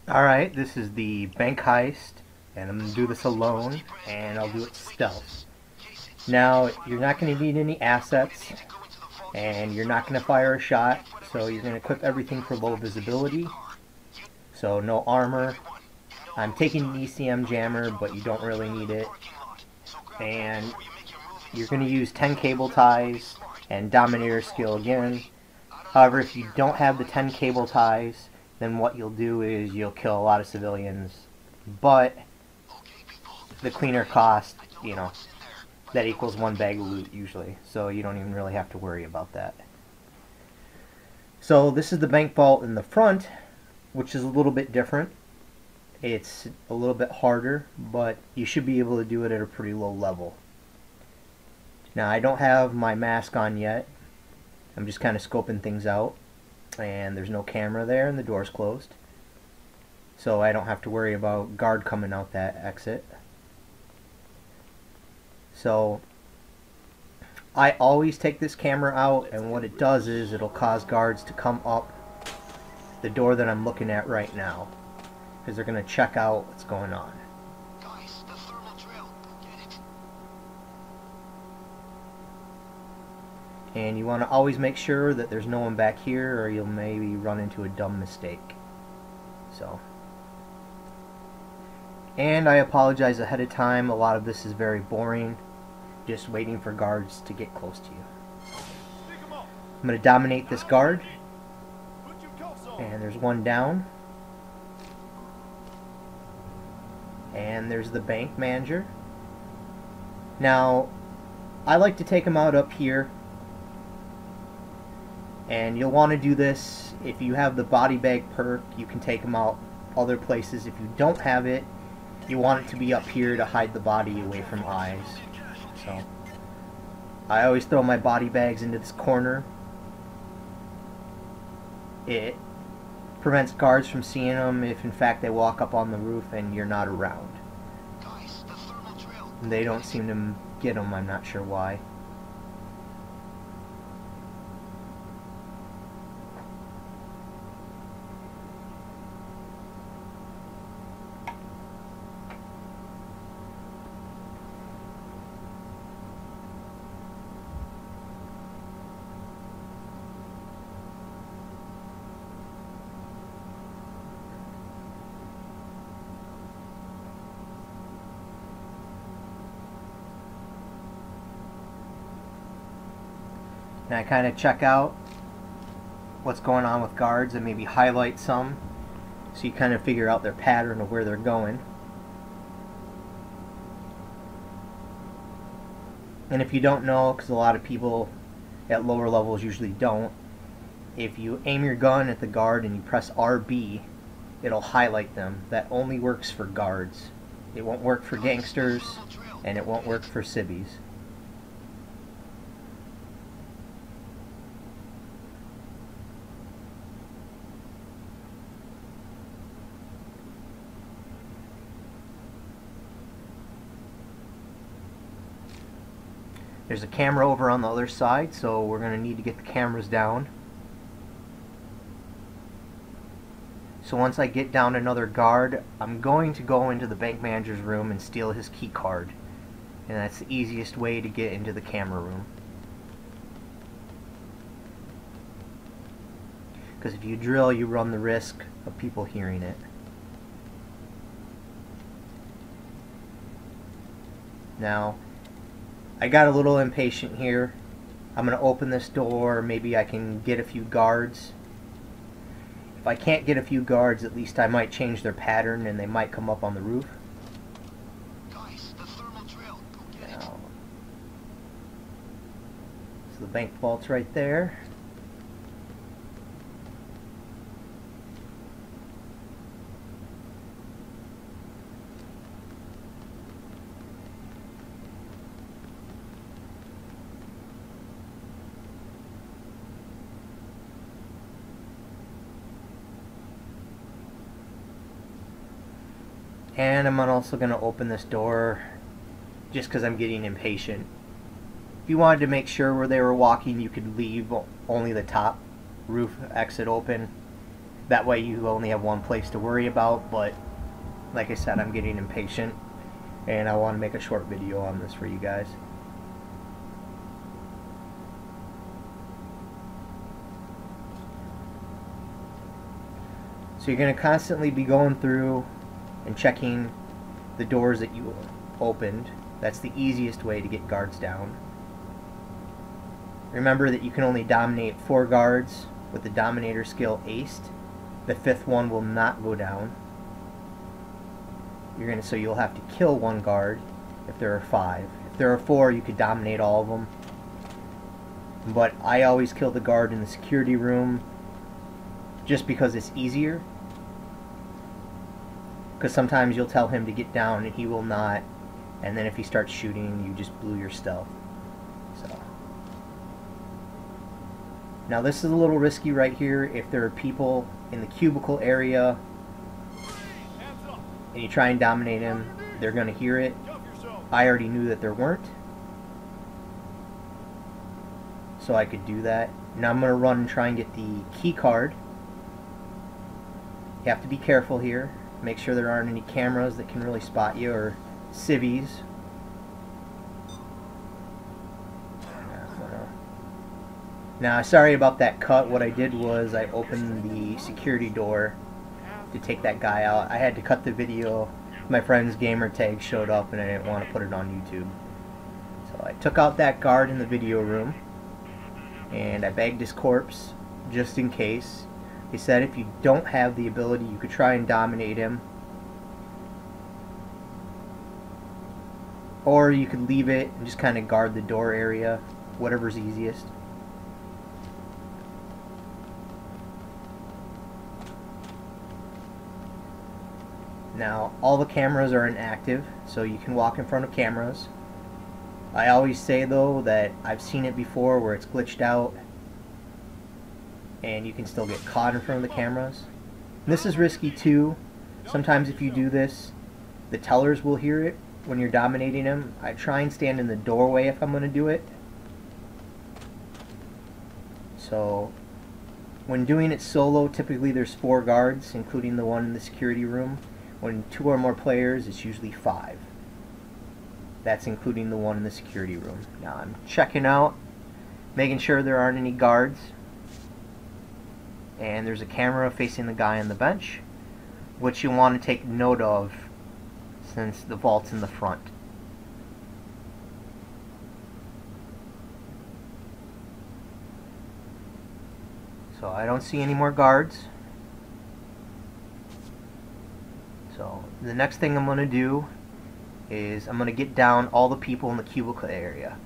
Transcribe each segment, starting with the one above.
Alright, this is the Bank Heist, and I'm going to do this alone, and I'll do it stealth. Now, you're not going to need any assets, and you're not going to fire a shot, so you're going to equip everything for low visibility. So, no armor. I'm taking an ECM jammer, but you don't really need it. And you're going to use 10 cable ties and Dominator skill again. However, if you don't have the 10 cable ties, then what you'll do is you'll kill a lot of civilians. But the cleaner cost, that equals one bag of loot usually. So you don't even really have to worry about that. So this is the bank vault in the front, which is a little bit different. It's a little bit harder, but you should be able to do it at a pretty low level. Now, I don't have my mask on yet. I'm just kind of scoping things out. And there's no camera there, and the door's closed. So I don't have to worry about guard coming out that exit. So I always take this camera out, and what it does is it'll cause guards to come up the door that I'm looking at right now, because they're going to check out what's going on. And you want to always make sure that there's no one back here, or you'll maybe run into a dumb mistake. And I apologize ahead of time, a lot of this is very boring, just waiting for guards to get close to you. I'm going to dominate this guard, and there's one down. And there's the bank manager. Now, I like to take him out up here. And you'll want to do this if you have the body bag perk. You can take them out other places. If you don't have it, you want it to be up here to hide the body away from eyes. So I always throw my body bags into this corner. It prevents guards from seeing them if in fact they walk up on the roof and you're not around. They don't seem to get them, I'm not sure why. And I kind of check out what's going on with guards and maybe highlight some so you kind of figure out their pattern of where they're going. And if you don't know, because a lot of people at lower levels usually don't, if you aim your gun at the guard and you press RB, it'll highlight them. That only works for guards. It won't work for gangsters, and it won't work for civvies. There's a camera over on the other side, so we're going to need to get the cameras down. So once I get down another guard, I'm going to go into the bank manager's room and steal his key card. And that's the easiest way to get into the camera room. Because if you drill, you run the risk of people hearing it. Now, I got a little impatient here. I'm going to open this door. Maybe I can get a few guards. If I can't get a few guards, at least I might change their pattern and they might come up on the roof. Now, so the bank vault's right there. And I'm also going to open this door just because I'm getting impatient. If you wanted to make sure where they were walking, you could leave only the top roof exit open. That way you only have one place to worry about, but like I said, I'm getting impatient and I want to make a short video on this for you guys. So you're going to constantly be going through and checking the doors that you opened. That's the easiest way to get guards down. Remember that you can only dominate 4 guards with the Dominator skill aced. The 5th one will not go down. So you'll have to kill 1 guard if there are 5. If there are 4, you could dominate all of them. But I always kill the guard in the security room just because it's easier. Because sometimes you'll tell him to get down and he will not. And then if he starts shooting, you just blew your stealth. So. Now this is a little risky right here. If there are people in the cubicle area and you try and dominate him, they're going to hear it. I already knew that there weren't, so I could do that. Now I'm going to run and try and get the key card. You have to be careful here. Make sure there aren't any cameras that can really spot you, or civvies. Now, sorry about that cut. What I did was I opened the security door to take that guy out. I had to cut the video. My friend's gamer tag showed up and I didn't want to put it on YouTube. So I took out that guard in the video room and I bagged his corpse just in case. They said if you don't have the ability, you could try and dominate him, or you could leave it and just kind of guard the door area, whatever's easiest. Now, all the cameras are inactive, so you can walk in front of cameras. I always say, though, that I've seen it before where it's glitched out, and you can still get caught in front of the cameras. And this is risky, too. Sometimes if you do this, the tellers will hear it when you're dominating them. I try and stand in the doorway if I'm going to do it. So, when doing it solo, typically there's 4 guards, including the one in the security room. When 2 or more players, it's usually 5. That's including the one in the security room. Now I'm checking out, making sure there aren't any guards. And there's a camera facing the guy on the bench, which you want to take note of since the vault's in the front. So I don't see any more guards. So the next thing I'm going to do is I'm going to get down all the people in the cubicle area.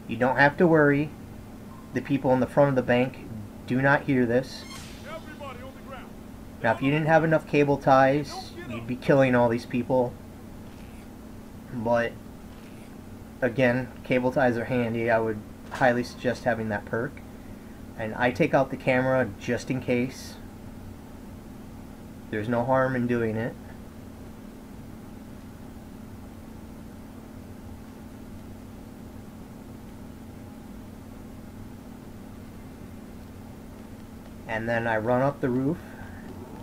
You don't have to worry. The people in the front of the bank do not hear this. Now if you didn't have enough cable ties, you'd be killing all these people. But again, cable ties are handy. I would highly suggest having that perk. And I take out the camera just in case. There's no harm in doing it. And then I run up the roof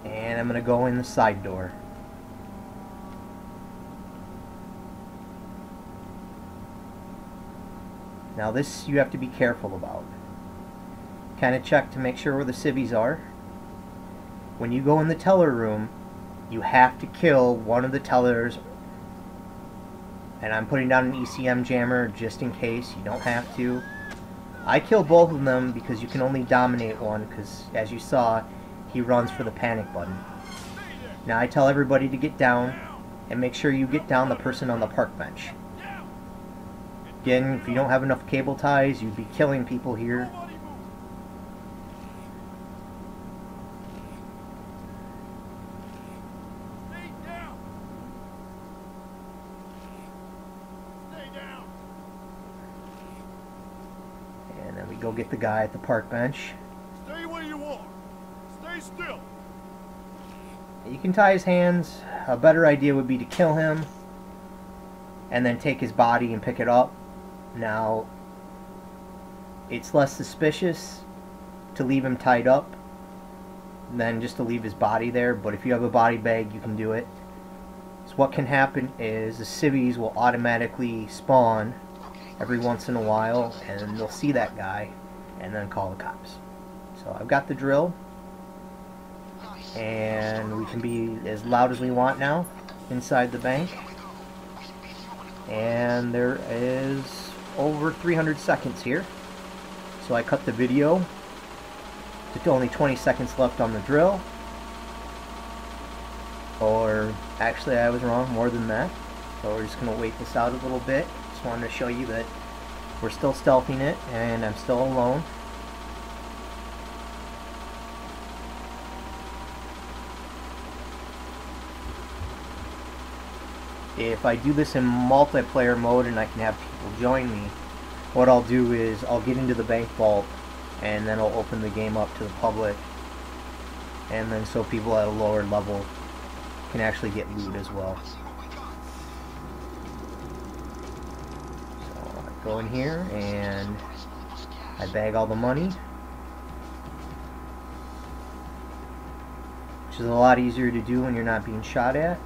and I'm going to go in the side door. Now this you have to be careful about. Kind of check to make sure where the civvies are. When you go in the teller room, you have to kill one of the tellers. And I'm putting down an ECM jammer just in case. You don't have to. I kill both of them because you can only dominate one, because as you saw, he runs for the panic button. Now I tell everybody to get down, and make sure you get down the person on the park bench. Again, if you don't have enough cable ties, you'd be killing people here. And then we go get the guy at the park bench. Stay where you are. Stay still. You can tie his hands. A better idea would be to kill him and then take his body and pick it up. Now, it's less suspicious to leave him tied up than just to leave his body there, but if you have a body bag, you can do it. So what can happen is the civvies will automatically spawn every once in a while, and they'll see that guy and then call the cops. So I've got the drill, and we can be as loud as we want now inside the bank. And there is over 300 seconds here, so I cut the video to only 20 seconds left on the drill. Or actually, I was wrong, more than that. So we're just going to wait this out a little bit. Just wanted to show you that we're still stealthing it and I'm still alone. If I do this in multiplayer mode and I can have people join me, what I'll do is I'll get into the bank vault and then I'll open the game up to the public, and then so people at a lower level can actually get loot as well. So I go in here and I bag all the money, which is a lot easier to do when you're not being shot at.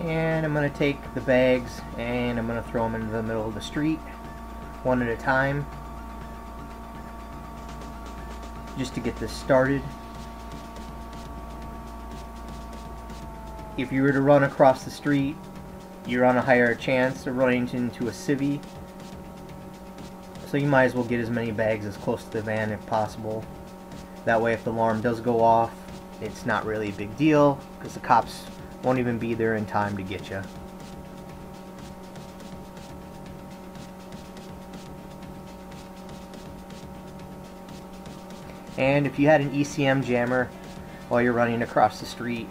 And I'm going to take the bags and I'm going to throw them into the middle of the street, one at a time, just to get this started. If you were to run across the street, you're on a higher chance of running into a civvy, so you might as well get as many bags as close to the van if possible. That way if the alarm does go off, it's not really a big deal, because the cops won't even be there in time to get you. And if you had an ECM jammer while you're running across the street,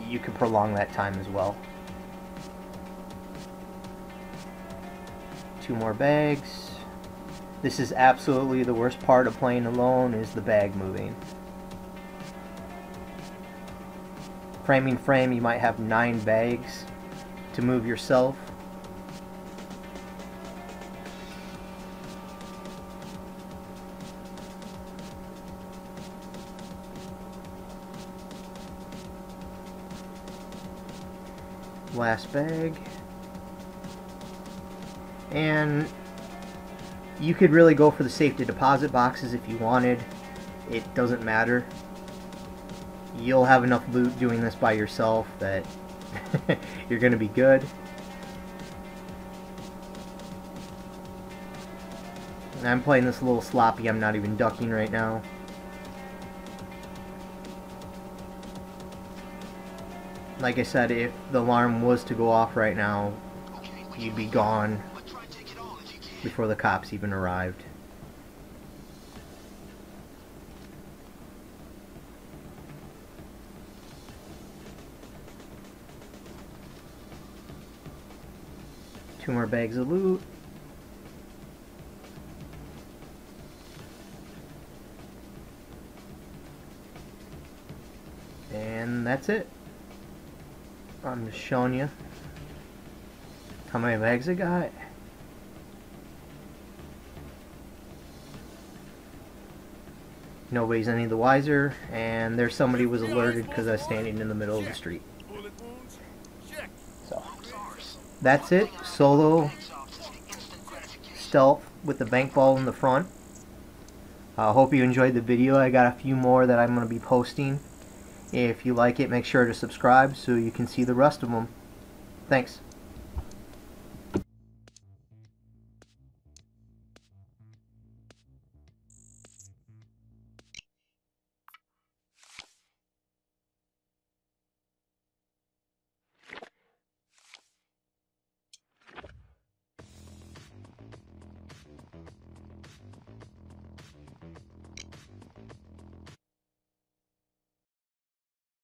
you can prolong that time as well. 2 more bags. This is absolutely the worst part of playing alone, is the bag moving. Framing frame, you might have 9 bags to move yourself. Last bag. And you could really go for the safety deposit boxes if you wanted. It doesn't matter. You'll have enough loot doing this by yourself that you're going to be good. And I'm playing this a little sloppy. I'm not even ducking right now. Like I said, if the alarm was to go off right now, you'd be gone before the cops even arrived. Two more bags of loot. And that's it. I'm just showing you how many bags I got. Nobody's any the wiser, and there's somebody who was alerted because I was standing in the middle of the street. So that's it. Solo stealth with the bank ball in the front. I hope you enjoyed the video. I got a few more that I'm going to be posting. If you like it, make sure to subscribe so you can see the rest of them. Thanks.